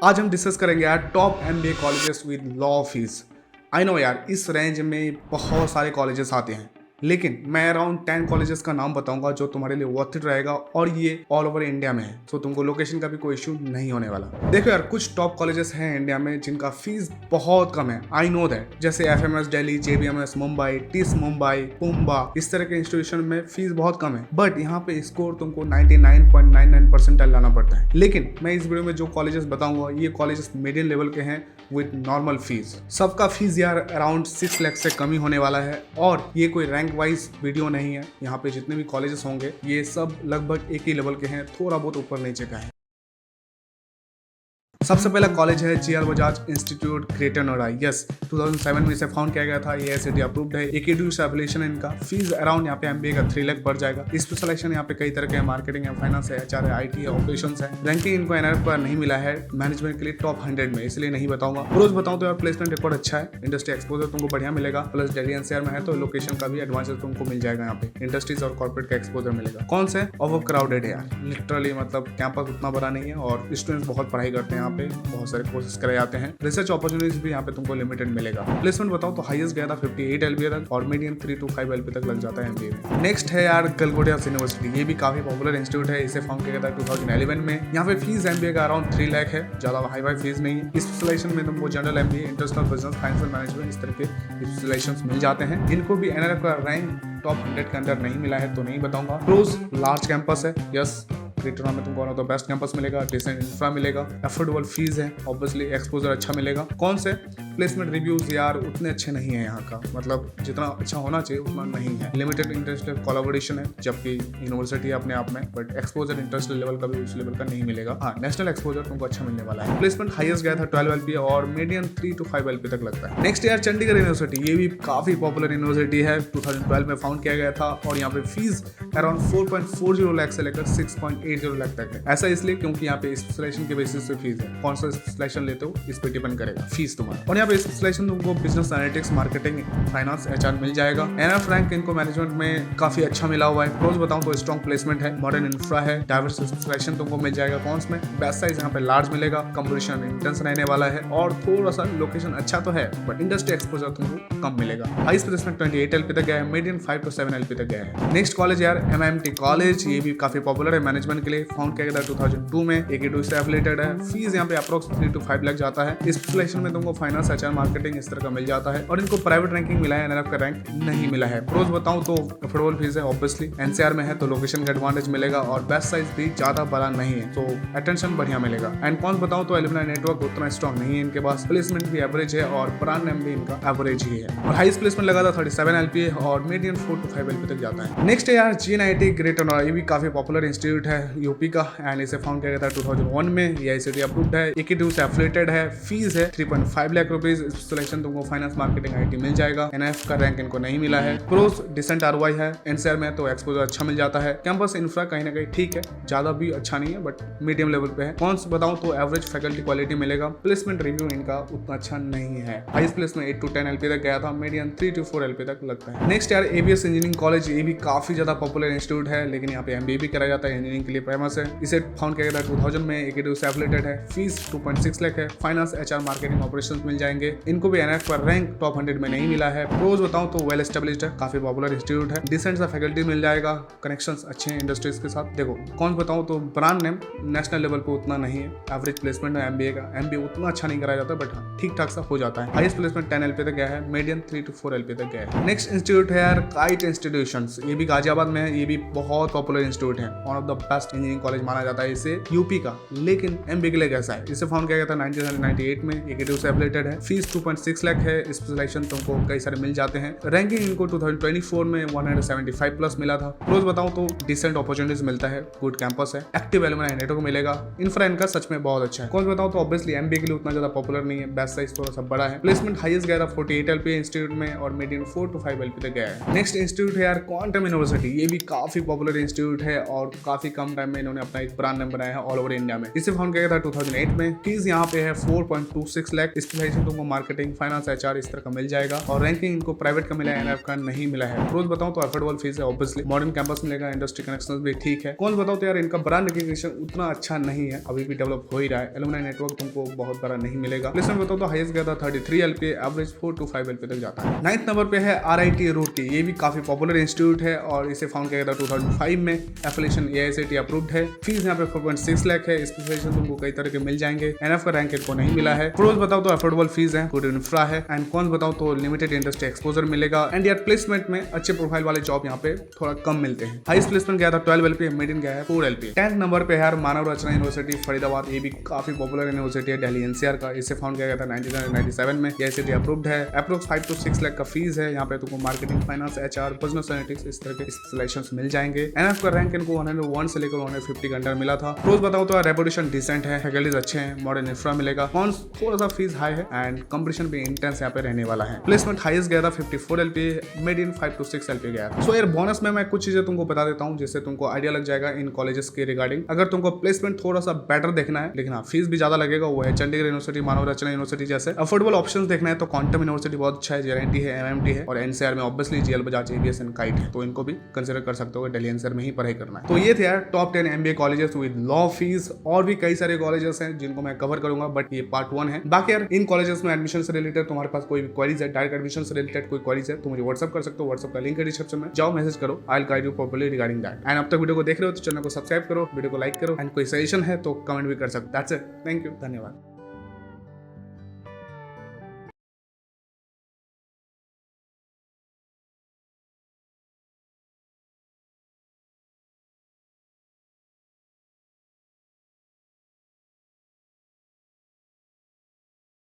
आज हम डिस्कस करेंगे यार top MBA colleges with law fees. I know यार, इस रेंज में बहुत सारे कॉलेजेस आते हैं, लेकिन मैं अराउंड 10 कॉलेजेस का नाम बताऊंगा जो तुम्हारे लिए वर्थ इट रहेगा और ये ऑल ओवर इंडिया में है, तो तुमको लोकेशन का भी कोई इशू नहीं होने वाला। देखो यार, कुछ टॉप कॉलेजेस हैं इंडिया में जिनका फीस बहुत कम है, आई नो दैट, जैसे FMS Delhi, JBMS Mumbai, TISS Mumbai, PUMBA, इस तरह के इंस्टीट्यूशन में फीस बहुत कम है, बट यहाँ पे स्कोर तुमको 99.99% लाना पड़ता है। लेकिन मैं इस वीडियो में जो कॉलेजेस बताऊंगा ये कॉलेजेस मीडियम लेवल के हैं विद नॉर्मल फीस। सबका फीस यार अराउंड 6 लाख से कम ही होने वाला है और ये कोई रैंक वाइज वीडियो नहीं है। यहाँ पे जितने भी कॉलेजेस होंगे ये सब लगभग एक ही लेवल के हैं, थोड़ा बहुत ऊपर नीचे का है। सबसे पहला कॉलेज है GR Bajaj institute Greater Noida. Yes, 2007 में इसे फाउंड किया गया था, ये एआईसीटीई अप्रूव्ड है, एकेडमी से एफिलिएशन है इनका। फीस अराउंड यहाँ पे एमबीए का 3 लाख बढ़ जाएगा। स्पेशलाइजेशन यहाँ पे कई तरह के मार्केटिंग है, फाइनेंस है, एचआर है, आईटी है, ऑपरेशंस है। रैंकिंग इनको एनआरएफ पर नहीं मिला है मैनेजमेंट के लिए टॉप 100 में, इसलिए नहीं बताऊंगा। रोज बताऊं तो यार प्लेसमेंट रिकॉर्ड अच्छा है, इंडस्ट्री एक्सपोजर तुमको बढ़िया मिलेगा, प्लस दिल्ली एनसीआर में है तो लोकेशन का भी एडवांटेज तुमको मिल जाएगा। यहाँ पे इंडस्ट्रीज और कॉर्पोरेट का एक्सपोजर मिलेगा। कौन से ओवर क्राउडेड है यार, लिटरली मतलब कैंपस उतना बड़ा नहीं है और स्टूडेंट्स बहुत पढ़ाई करते हैं। यहाँ पे बहुत सारे कोर्सेज कराए जाते हैं। रिसर्च अपॉर्चुनिटीज भी यहाँ पे तुमको लिमिटेड मिलेगा। प्लेसमेंट बताओ तो हाईएस्ट गया था 58 एलपीए तक और मीडियम 3 to 5 एलपीए तक लग जाता है एमबीए में। नेक्स्ट है यार गलगोटिया यूनिवर्सिटी, ये भी काफी पॉपुलर इंस्टीट्यूट है, इसे फाउंड किया गया था 2011 में। यहाँ पे फीस एमबीए का अराउंड 3 लाख है, ज्यादा हाई फाई फीस नहीं है। स्पेशलाइजेशन में तुमको general MBA, international business, financial management, इस तरह के स्पेशलाइजेशन मिल जाते हैं। इनको भी एनआरएफ का रैंक टॉप 100 के अंदर नहीं मिला है तो नहीं बताऊंगा। रोज लार्ज कैंपस है, यस ग्रेटर में तुमको one of the best campus मिलेगा, डिसेंट इंफ्रा मिलेगा, अफोर्डेबल फीस है, ऑब्वियसली एक्सपोजर अच्छा मिलेगा। कौन से प्लेसमेंट रिव्यूज यार उतने अच्छे नहीं है यहाँ का, मतलब जितना अच्छा होना चाहिए उतना नहीं है। लिमिटेड इंटरनेशनल कोलैबोरेशन है, जबकि यूनिवर्सिटी है अपने आप में, बट एक्सपोजर इंटरनेशनल लेवल का भी उस लेवल का नहीं मिलेगा। हाँ, नेशनल एक्सपोजर तुमको अच्छा मिलने वाला है। प्लेसमेंट हाईएस्ट गया था 12 एलपीए और मीडियम 3 to 5 एलपीए तक लगता है। नेक्स्ट यार चंडीगढ़ यूनिवर्सिटी, ये भी काफी पॉपुलर यूनिवर्सिटी है, 2012 में फाउंड किया गया था और यहाँ पे फीस अराउंड 4.40 लाख से लेकर 6.80 लाख तक है। ऐसा इसलिए क्योंकि यहाँ पे स्पेशलाइजेशन के बेसिस पे फीस है, कौन सा स्पेशलाइजेशन लेते हो इस पे डिपेंड करेगा फीस तुम्हारा। और यहाँ पे स्पेशलाइजेशन तुमको business analytics, marketing, finance, HR मिल जाएगा। एनएफ रैंक इनको मैनेजमेंट में काफी अच्छा मिला हुआ है। क्लोज बताऊं तो स्ट्रॉन्ग प्लेसमेंट है, मॉडर्न इंफ्रा है, डाइवर्स स्पेशलाइजेशन तुमको मिल जाएगा। कौन में बेस्ट साइज यहाँ पे लार्ज मिलेगा, कंपटीशन इंटेंस रहने वाला है और थोड़ा सा लोकेशन अच्छा तो है बट इंडस्ट्री एक्सपोजर तुमको कम मिलेगा। हाई प्लेसमेंट 28 एलपी तक गया है, मीडियम 5 to 7 एलपी तक गया है। नेक्स्ट कॉलेज यार एमआईएमटी कॉलेज, ये भी काफी पॉपुलर है मैनेजमेंट के लिए, फाउंड किया गया 2002 में, एकेडमी से एफिलिएटेड है। फीस यहाँ पे अप्रोक्स 3 to 5 लाख जाता है। स्पेशलाइजेशन में तुमको फाइनेंस, एचआर, मार्केटिंग इस तरह का मिल जाता है और इनको प्राइवेट रैंकिंग मिला है, एनआरएफ का रैंक नहीं मिला है। प्रोज बताऊं तो अफोर्डेबल फीस है, ऑब्वियसली एनसीआर में है तो लोकेशन का एडवांटेज मिलेगा और बेस्ट साइज भी ज्यादा बड़ा नहीं है तो अटेंशन बढ़िया मिलेगा। एंड कौन बताऊं तो एलुमनाई नेटवर्क उतना स्ट्रॉन्ग नहीं है इनके पास, प्लेसमेंट भी एवरेज है और ब्रांड नेम भी इनका एवरेज ही है। और हाईएस्ट प्लेसमेंट लगा था 37 एलपीए और मीडियम 4 to 5 एलपी तक जाता है। नेक्स्ट है यार जीएनआईटी ग्रेटर नोएडा, ये भी काफी पॉपुलर इंस्टीट्यूट है यूपी का एंड इसे फाउंड किया गया था 2001 में, एआईसीटीई अप्रूव्ड है, एकेडमी से एफिलिएटेड है। फीस है 3.5 लाख रुपीज। स्पेशलाइजेशन तुमको फाइनेंस, मार्केटिंग, आईटी मिल जाएगा। एनएफ का रैंक इनको नहीं मिला है। प्रोस डिसेंट आरओआई है, एनसीआर में तो एक्सपोजर अच्छा मिल जाता है। कैंपस इंफ्रा कहीं ना कहीं ठीक है, ज्यादा भी अच्छा नहीं है बट मीडियम लेवल पे है। कौन से बताऊं तो एवरेज फैकल्टी क्वालिटी मिलेगा। प्लेसमेंट रिव्यू इनका उतना अच्छा नहीं है। हाईएस्ट प्लेसमेंट 8 to 10 एलपी तक गया था, मीडियम 3 to 4 एलपी तक लगता है। नेक्स्ट यार एबीएस इंजीनियरिंग कॉलेज, ये भी काफी ज्यादा पॉपुलर इंस्टीट्यूट है, लेकिन यहाँ पे एमबीए भी कराया जाता है, इंजीनियरिंग के लिए फेमस है। इसे फाउंड किया गया था 2000 में, एकेडमी से एफिलिएटेड है। फीस 2.6 लाख है। फाइनेंस, एचआर, मार्केटिंग, ऑपरेशंस मिल जाएंगे। इनको भी एनएफ पर रैंक टॉप 100 में नहीं मिला है। प्रोज बताऊं तो वेल एस्टेब्लिश्ड है, काफी पॉपुलर इंस्टीट्यूट है, डिसेंट सा फैकल्टी मिल जाएगा, कनेक्शंस अच्छे हैं इंडस्ट्रीज के साथ। देखो कौन बताऊं तो ब्रांड नेम नेशनल लेवल पे उतना नहीं है, एवरेज प्लेसमेंट है एमबीए का, एमबीए उतना अच्छा नहीं कराया जाता बट हाँ ठीक ठाक सा हो जाता है। हाईएस्ट प्लेसमेंट 10 एलपी तक गया है, मीडियम 3 to 4 एलपी तक गया है। नेक्स्ट इंस्टीट्यूट है यार काइट इंस्टीट्यूशंस, ये भी गाजियाबाद में है, ये भी बहुत पॉपुलर इंस्टीट्यूट है, one of the best engineering college माना जाता है इसे यूपी का। लेकिन एमबीए के लिए कैसा है, इसे फाउंड किया गया था 1998 में, एकेडमी से एफिलिएटेड है। फीस 2.6 लाख है। स्पेशलाइजेशन तुमको कई सारे मिल जाते हैं। रैंकिंग इनको 2024 में 175 प्लस मिला था। क्लोज बताऊं तो डिसेंट अपॉर्चुनिटीज मिलता है, गुड कैंपस है, एक्टिव एलुमनाई नेटवर्क मिलेगा, इंफ्रा इनका सच में बहुत अच्छा है। क्लोज बताऊं तो ऑब्वियसली एमबीए के लिए उतना ज्यादा पॉपुलर नहीं है, बेस्ट साइज थोड़ा सा बड़ा है। प्लेसमेंट हाईएस्ट गया था 48 एलपी इंस्टीट्यूट में और मीडियम 4 to 5 एलपी तक गया है। नेक्स्ट इंस्टीट्यूट है यार क्वांटम यूनिवर्सिटी, ये भी काफी पॉपुलर इंस्टीट्यूट है और काफी कम टाइम में इन्होंने अपना एक ब्रांड नेम बनाया है ऑल ओवर इंडिया में। इसे फाउंड किया गया था 2008 में। फीस यहाँ पे है 4.26 लाख। स्पेशलाइजेशन तुमको मार्केटिंग, फाइनेंस, एचआर इस तरह का मिल जाएगा और रैंकिंग इनको प्राइवेट का मिला है, एनएफ का नहीं मिला है। रोज बताऊं तो अफोर्डेबल फीस है, ऑब्वियसली मॉडर्न कैंपस मिलेगा, इंडस्ट्री कनेक्शंस भी ठीक है। कौन बताओ तो यार इनका ब्रांड रिकग्निशन उतना अच्छा नहीं है, अभी भी डेवलप हो ही रहा है। एलुमनाई नेटवर्क तुमको बहुत बड़ा नहीं मिलेगा। प्लेसमेंट बताओ तो हाईएस्ट गया था 33 एलपी, एवरेज 4 to 5 एलपी तक जाता है। 9th नंबर पे है आरआईटी रुड़की। ये भी काफी पॉपुलर इंस्टीट्यूट है और इसे फाउंड किया गया था 2005 में। एफिलिएशन एआईसीटी अप्रूव्ड है। फीस यहाँ पे 4.6 लाख है। स्पेशलाइजेशन तुमको कई तरह के मिल जाएंगे। एनएफ का रैंक इनको नहीं मिला है। प्रोज बताओ तो अफोर्डेबल फीस है, गुड इंफ्रा है एंड कौन बताओ तो लिमिटेड इंडस्ट्री एक्सपोजर मिलेगा एंड यार प्लेसमेंट में अच्छे प्रोफाइल वाले जॉब यहाँ पे थोड़ा कम मिलते हैं। हाईएस्ट प्लेसमेंट गया था 12 एलपी, मीडियन गया है 4 एलपी। 10th नंबर पे है मानव रचना यूनिवर्सिटी फरीदाबाद। ये भी काफी पॉपुलर यूनिवर्सिटी है दिल्ली एनसीआर का। इसे फाउंड किया गया था 1997 में। एआईसीटी अप्रूव्ड है। अप्रोक्स 5 to 6 लाख का फीस है। यहाँ पे तुमको marketing, finance, HR, business analytics इस तरह के स्पेशलाइजेशंस मिल जाएंगे। एनएफ का रैंक इनको 101 से लेकर 150 के अंडर मिला था। रोज बताओ तो रेपुटेशन डिसेंट है, फैकल्टीज अच्छे हैं, मॉडर्न इंफ्रा मिलेगा। कॉन्स थोड़ा सा फीस हाई है एंड कंपटीशन भी इंटेंस यहाँ पे रहने वाला है। प्लेसमेंट हाईएस्ट गया था 54 LP, mid in 5 to 6 LP गया था। सो यार बोनस में मैं कुछ चीजें तुमको बता देता हूँ जिससे तुमको आइडिया लग जाएगा इन कॉलेजेस के रिगार्डिंग। अगर तुमको प्लेसमेंट थोड़ा सा बेटर देखना है, लेकिन हाँ फीस भी ज्यादा लगेगा, वो है चंडीगढ़ यूनिवर्सिटी, मानव रचना यूनिवर्सिटी जैसे। अफोर्डेबल ऑप्शंस देखना है तो क्वांटम यूनिवर्सिटी बहुत अच्छा है, जेएनटी है, एमएमटी है और एनसीआर में obviously GL Bajaj, ABS and kite है, तो इनको भी कंसीडर कर सकते हो। दिल्ली एनसीआर में ही पढ़ाई करना है। तो ये थे यार top 10 MBA colleges with law fees. और भी कई सारे कॉलेजेस हैं जिनको मैं कवर करूंगा, बट ये पार्ट 1 है। बाकी यार इन कॉलेजेस में एडमिशन से रिलेटेड तुम्हारे पास कोई क्वेरीज है, डायरेक्ट एडमिशन से रिलेटेड कोई क्वेरीज है तो मुझे व्हाट्सअप कर सकते हो। व्हाट्सअप का लिंक है डिस्क्रिप्शन में, जाओ मैसेज करो, I will guide you properly regarding that. And अब तक वीडियो को देख रहे हो तो चैनल को सब्सक्राइब करो, वीडियो को लाइक करो एंड कोई सजेशन है तो कमेंट भी कर सकते हो। दैट्स इट, थैंक यू, धन्यवाद।